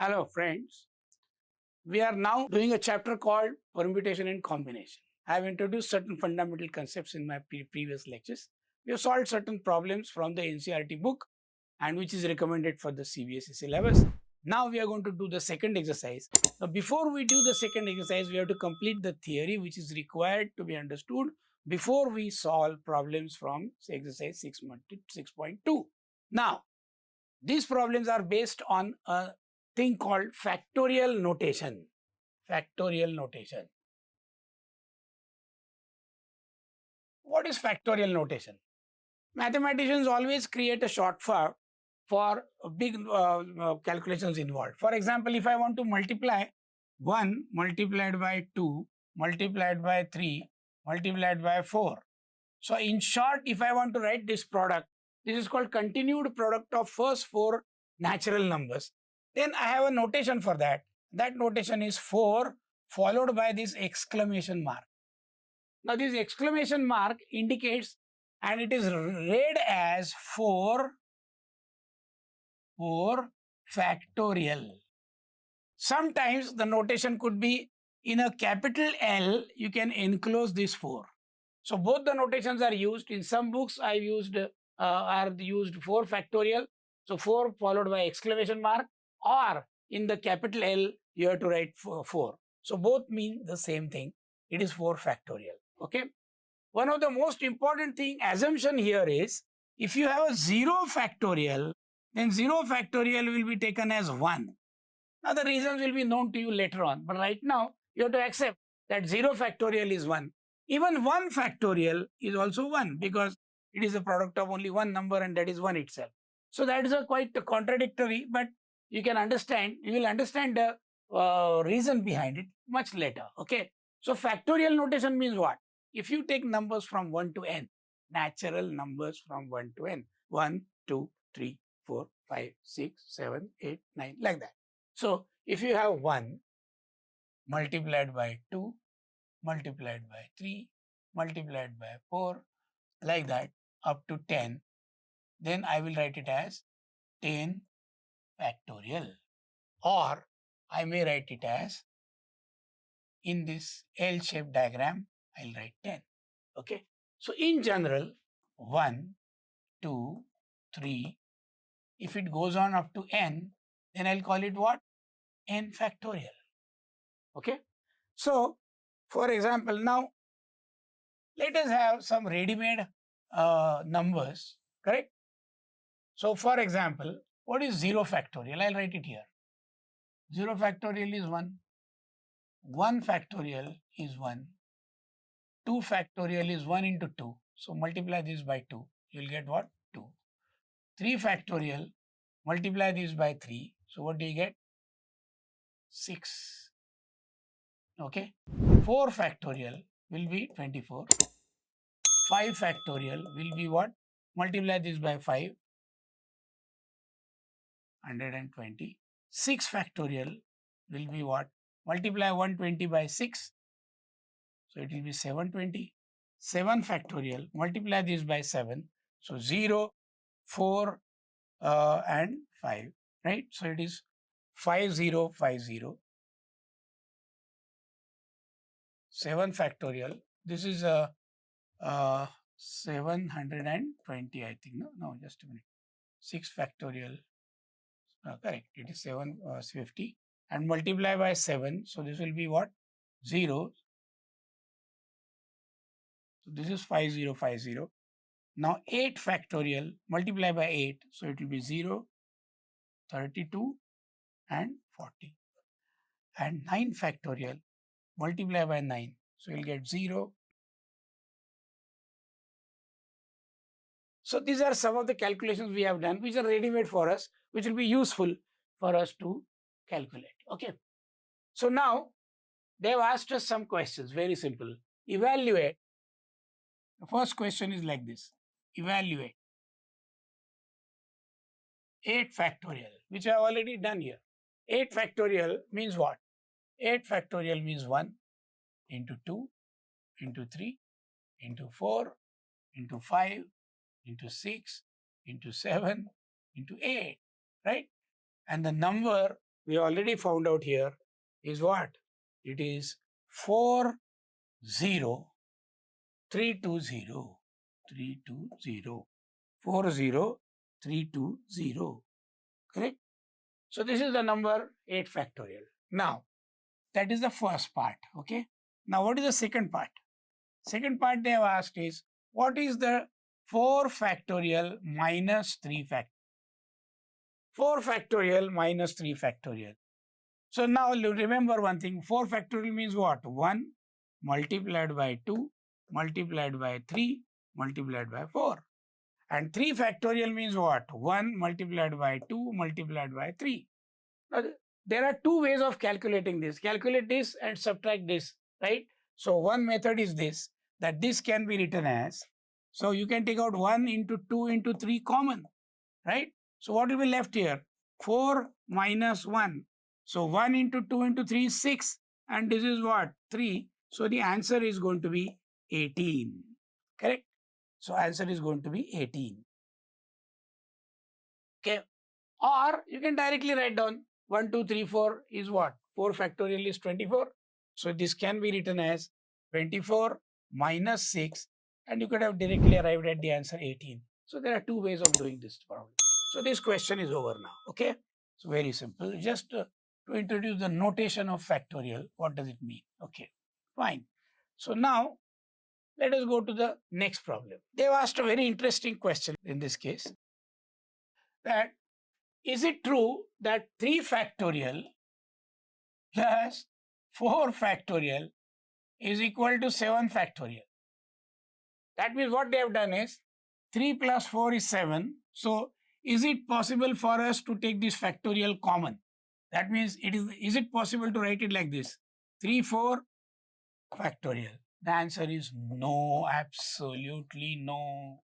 Hello friends, we are now doing a chapter called Permutation and Combination. I have introduced certain fundamental concepts in my previous lectures. We have solved certain problems from the NCERT book and which is recommended for the CBSE syllabus. Now we are going to do the second exercise. Now before we do the second exercise, we have to complete the theory which is required to be understood before we solve problems from say, exercise 6.2. Now, these problems are based on a thing called factorial notation. Factorial notation. What is factorial notation? Mathematicians always create a short form for big calculations involved. For example, if I want to multiply 1 multiplied by 2 multiplied by 3 multiplied by 4. So in short, if I want to write this product, this is called continued product of first 4 natural numbers. Then I have a notation for that. That notation is 4 followed by this exclamation mark. Now this exclamation mark indicates and it is read as 4 factorial. Sometimes the notation could be in a capital L, you can enclose this 4. So both the notations are used. In some books I used 4 factorial. So 4 followed by exclamation mark, or in the capital L you have to write 4. So both mean the same thing. It is 4 factorial. Okay. One of the most important assumption here is if you have a 0 factorial, then 0 factorial will be taken as 1. Now the reasons will be known to you later on, but right now you have to accept that 0 factorial is 1. Even 1 factorial is also 1 because it is a product of only one number and that is 1 itself. So that is a quite contradictory, but you will understand the reason behind it much later. Okay. So factorial notation means what? If you take numbers from 1 to n, natural numbers from 1 to n, 1, 2, 3, 4, 5, 6, 7, 8, 9, like that. So if you have 1 multiplied by 2, multiplied by 3, multiplied by 4, like that up to 10, then I will write it as 10 factorial. Or I may write it as, in this L-shaped diagram, I'll write 10. Okay. So in general, 1, 2, 3, if it goes on up to n, then I'll call it what? N factorial. Okay. So, for example, now let us have some ready-made numbers, correct? So, for example, what is 0 factorial? I'll write it here. 0 factorial is 1. 1 factorial is 1. 2 factorial is 1 into 2. So, multiply this by 2. You'll get what? 2. 3 factorial, multiply this by 3. So, what do you get? 6. Okay. 4 factorial will be 24. 5 factorial will be what? Multiply this by 5. 120. 6 factorial will be what? Multiply 120 by 6. So it will be 720. 7 factorial, multiply this by 7. So 0, 4 and 5, right? So it is 5050. 7 factorial. This is 720, I think. No, just a minute. 6 factorial. Correct. It is 750 and multiply by 7. So this will be what? 0. So this is 5050. Now 8 factorial, multiply by 8. So it will be 0, 32 and 40. And 9 factorial, multiply by 9. So you'll get 0. So these are some of the calculations we have done, which are ready-made for us, which will be useful for us to calculate. Okay. So now they have asked us some questions, very simple. Evaluate. The first question is like this. Evaluate 8 factorial, which I have already done here. 8 factorial means what? 8 factorial means 1 into 2 into 3 into 4 into 5 into 6 into 7 into 8, right? And the number we already found out here is what? It is 4, 0, 3, 2, 0, 3, 2, 0, 4, 0, 3, 2, 0. Correct? So this is the number 8 factorial. Now, that is the first part. Okay. Now, what is the second part? Second part they have asked is, what is the 4 factorial minus 3 factorial? 4 factorial minus 3 factorial. So now remember one thing, 4 factorial means what? 1 multiplied by 2 multiplied by 3 multiplied by 4. And 3 factorial means what? 1 multiplied by 2 multiplied by 3. Now, there are two ways of calculating this. Calculate this and subtract this, right? So one method is this, that this can be written as, so you can take out 1 into 2 into 3 common, right? So what will be left here? 4 minus 1. So 1 into 2 into 3 is 6. And this is what? 3. So the answer is going to be 18. Correct? So answer is going to be 18. Okay. Or you can directly write down 1, 2, 3, 4 is what? 4 factorial is 24. So this can be written as 24 minus 6. And you could have directly arrived at the answer 18. So there are two ways of doing this problem. So this question is over now. Okay. So very simple. Just to introduce the notation of factorial. What does it mean? Okay. Fine. So now let us go to the next problem. They've asked a very interesting question in this case. That is it true that 3 factorial plus 4 factorial is equal to 7 factorial? That means what they have done is 3 plus 4 is 7. So is it possible for us to take this factorial common? That means is it possible to write it like this? 3, 4 factorial. The answer is no, absolutely no.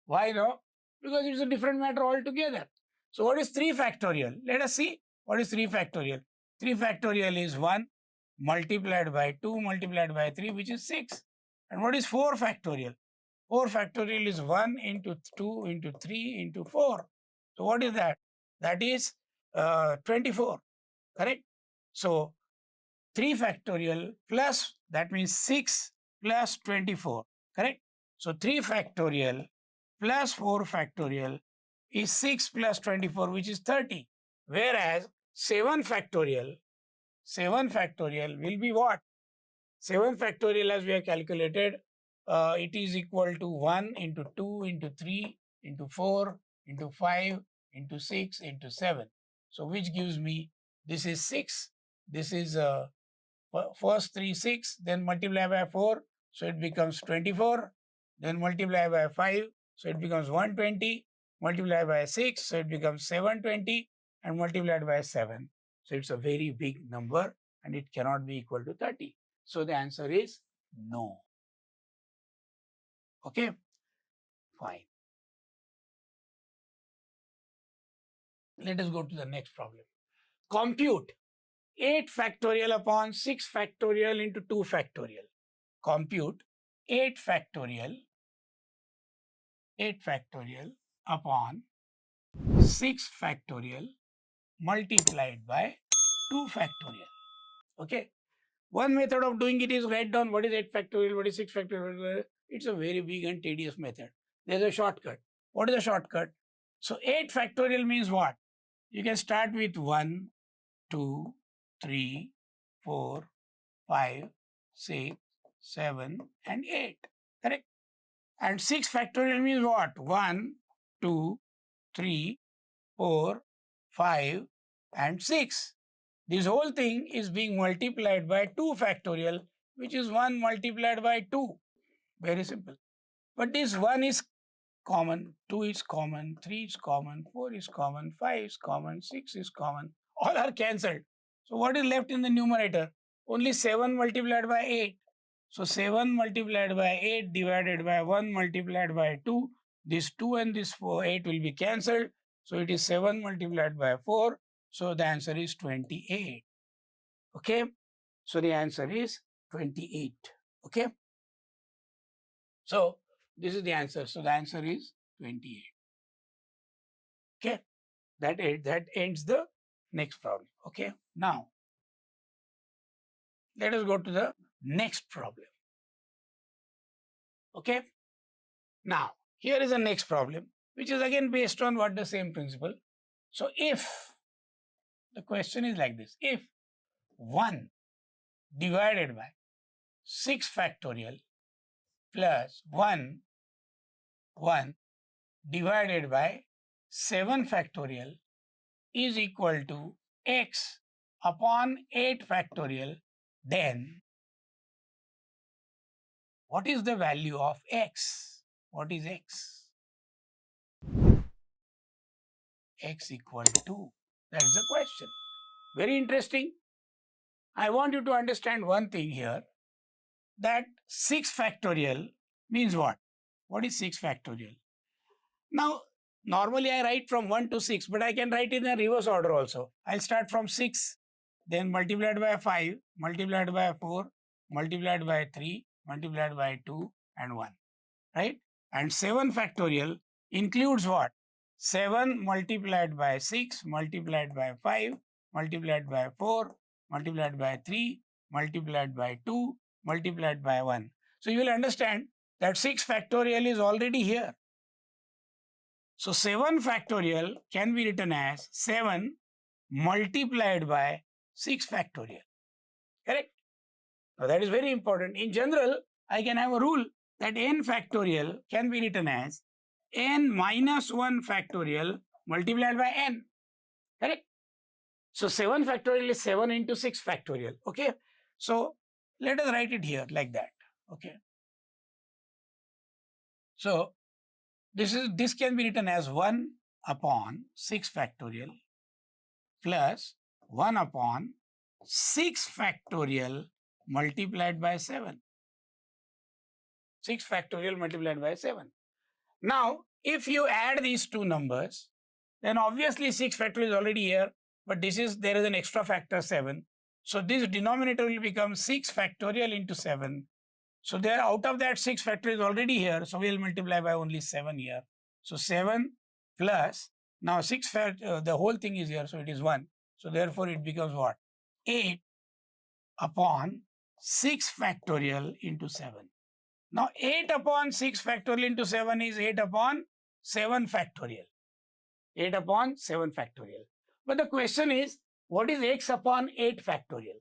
Why no? Because it's a different matter altogether. So what is 3 factorial? Let us see what is 3 factorial. 3 factorial is 1 multiplied by 2 multiplied by 3, which is 6. And what is 4 factorial? 4 factorial is 1 into 2 into 3 into 4. So what is that? That is 24. Correct? So 3 factorial plus, that means 6 plus 24. Correct? So 3 factorial plus 4 factorial is 6 plus 24, which is 30. Whereas 7 factorial will be what? 7 factorial, as we have calculated, it is equal to 1 into 2 into 3 into 4 into 5 into 6 into 7. So which gives me, this is 6, this is first 3 6, then multiply by 4, so it becomes 24, then multiply by 5, so it becomes 120, multiply by 6, so it becomes 720, and multiplied by 7. So it's a very big number and it cannot be equal to 30. So the answer is no. Okay, fine. Let us go to the next problem. Compute 8 factorial upon 6 factorial into 2 factorial. Compute 8 factorial upon 6 factorial multiplied by 2 factorial. Okay. One method of doing it is write down what is 8 factorial, what is 6 factorial. It's a very big and tedious method. There's a shortcut. What is the shortcut? So 8 factorial means what? You can start with 1, 2, 3, 4, 5, 6, 7, and 8. Correct? And 6 factorial means what? 1, 2, 3, 4, 5, and 6. This whole thing is being multiplied by 2 factorial, which is 1 multiplied by 2. Very simple. But this 1 is common, 2 is common, 3 is common, 4 is common, 5 is common, 6 is common. All are cancelled. So what is left in the numerator? Only 7 multiplied by 8. So 7 multiplied by 8 divided by 1 multiplied by 2. This 2 and this 8 will be cancelled. So it is 7 multiplied by 4. So the answer is 28. Okay. So the answer is 28. Okay. So this is the answer. So the answer is 28. Okay. That ends the next problem. Okay. Now, let us go to the next problem. Okay. Now, here is the next problem, which is again based on what the same principle. So, if the question is like this, if 1 divided by 6 factorial plus 1 divided by 7 factorial is equal to x upon 8 factorial, then what is the value of x? What is x? X equal to, that's the question. Very interesting. I want you to understand one thing here, that 6 factorial means what? What is 6 factorial? Now, normally I write from 1 to 6, but I can write in a reverse order also. I'll start from 6, then multiplied by 5, multiplied by 4, multiplied by 3, multiplied by 2 and 1, right? And 7 factorial includes what? 7 multiplied by 6, multiplied by 5, multiplied by 4, multiplied by 3, multiplied by 2, multiplied by 1. So you will understand that 6 factorial is already here. So 7 factorial can be written as 7 multiplied by 6 factorial. Correct? Now that is very important. In general, I can have a rule that n factorial can be written as n minus 1 factorial multiplied by n. Correct? So 7 factorial is 7 into 6 factorial. Okay? So let us write it here like that. Okay? So this can be written as 1 upon 6 factorial plus 1 upon 6 factorial multiplied by 7. 6 factorial multiplied by 7. Now, if you add these two numbers, then obviously 6 factorial is already here, but there is an extra factor 7. So this denominator will become 6 factorial into 7. So there, out of that 6 factorial is already here, so we will multiply by only 7 here. So 7 plus, now 6 the whole thing is here, so it is 1. So therefore it becomes what? 8 upon 6 factorial into 7. Now 8 upon 6 factorial into 7 is 8 upon 7 factorial. 8 upon 7 factorial. But the question is, what is x upon 8 factorial?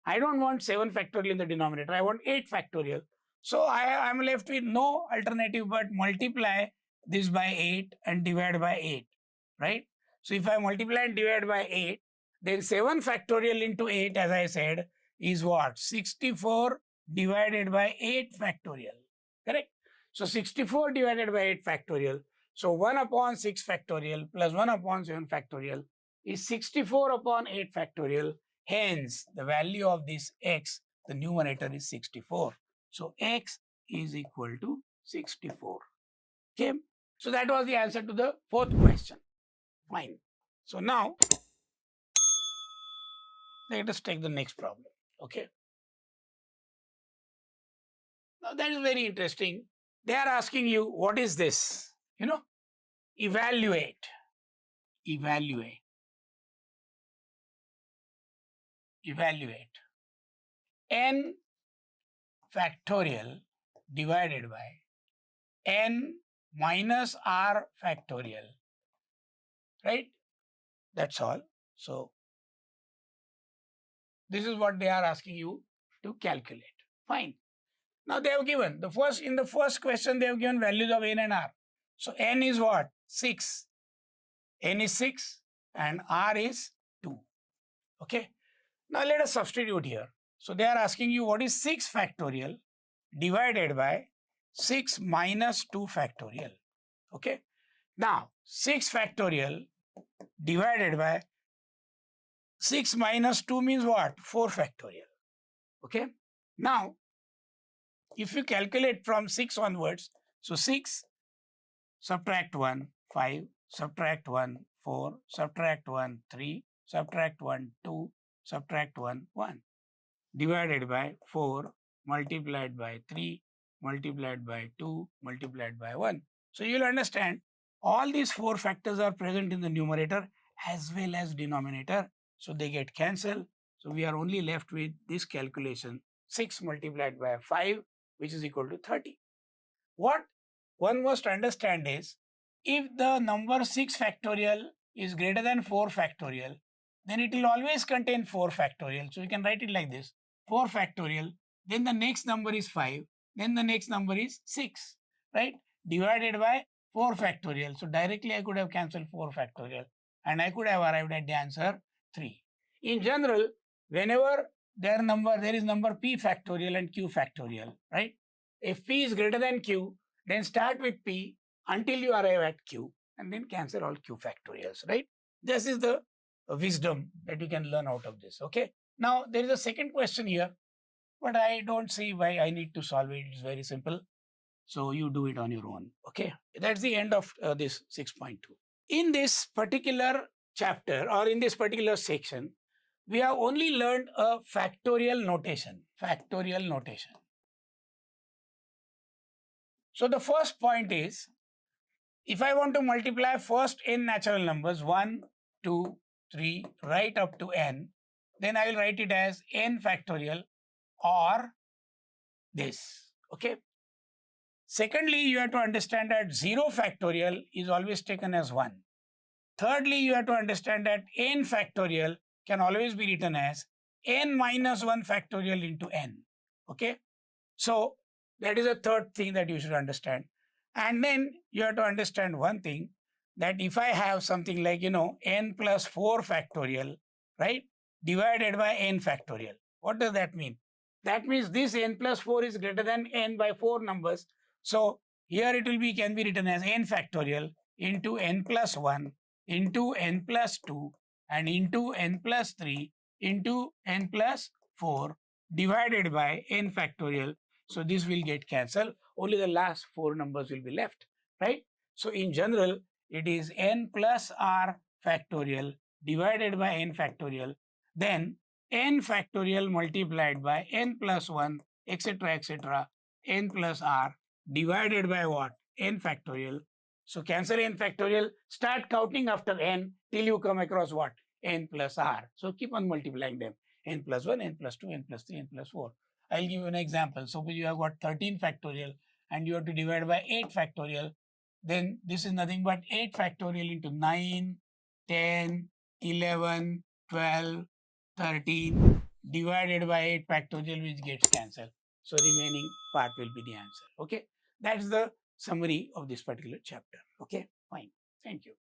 I don't want 7 factorial in the denominator. I want 8 factorial. So I am left with no alternative but multiply this by 8 and divide by 8, right? So if I multiply and divide by 8, then 7 factorial into 8, as I said, is what? 64 divided by 8 factorial, correct? So 64 divided by 8 factorial. So 1 upon 6 factorial plus 1 upon 7 factorial is 64 upon 8 factorial. Hence, the value of this x, the numerator is 64. So x is equal to 64. Okay. So that was the answer to the fourth question. Fine. So now, let us take the next problem. Okay. Now that is very interesting. They are asking you, what is this? You know, evaluate. N factorial divided by n minus r factorial, right? That's all. So this is what they are asking you to calculate. Fine. Now they have given in the first question they have given values of n and r. So n is what? 6. N is 6 and r is 2. Okay. Now let us substitute here. So they are asking you what is 6 factorial divided by 6 minus 2 factorial. Okay. Now 6 factorial divided by 6 minus 2 means what? 4 factorial. Okay. Now if you calculate from 6 onwards, so 6 subtract 1, 5, subtract 1, 4, subtract 1, 3, subtract 1, 2, subtract 1, 1, divided by 4, multiplied by 3, multiplied by 2, multiplied by 1. So you will understand all these 4 factors are present in the numerator as well as denominator. So they get cancelled. So we are only left with this calculation 6 multiplied by 5, which is equal to 30. What one must understand is, if the number 6 factorial is greater than 4 factorial, then it will always contain 4 factorial. So we can write it like this: 4 factorial, then the next number is 5, then the next number is 6, right? Divided by 4 factorial. So directly I could have cancelled 4 factorial and I could have arrived at the answer 3. In general, whenever there is number p factorial and q factorial, right? If p is greater than q, then start with p until you arrive at q and then cancel all q factorials, right? This is the wisdom that you can learn out of this, okay? Now, there is a second question here, but I don't see why I need to solve it. It's very simple. So you do it on your own, okay? That's the end of this 6.2. In this particular chapter or in this particular section, we have only learned a factorial notation. Factorial notation. So the first point is, if I want to multiply first n natural numbers, 1, 2, 3, right up to n, then I will write it as n factorial or this, okay? Secondly, you have to understand that 0 factorial is always taken as 1. Thirdly, you have to understand that n factorial can always be written as n minus 1 factorial into n, okay? So that is a third thing that you should understand. And then you have to understand one thing, that if I have something like, n plus 4 factorial, right, divided by n factorial, what does that mean? That means this n plus 4 is greater than n by 4 numbers. So here it can be written as n factorial into n plus 1 into n plus 2 and into n plus 3 into n plus 4 divided by n factorial. So this will get cancelled. Only the last 4 numbers will be left, right? So in general, it is n plus r factorial divided by n factorial, then n factorial multiplied by n plus 1, etc., n plus r divided by what? N factorial. So cancel n factorial, start counting after n till you come across what? N plus r. So keep on multiplying them. N plus 1, n plus 2, n plus 3, n plus 4. I'll give you an example. Suppose you have got 13 factorial and you have to divide by 8 factorial. Then this is nothing but 8 factorial into 9, 10, 11, 12, 13 divided by 8 factorial, which gets cancelled. So remaining part will be the answer. Okay. That's the summary of this particular chapter. Okay. Fine. Thank you.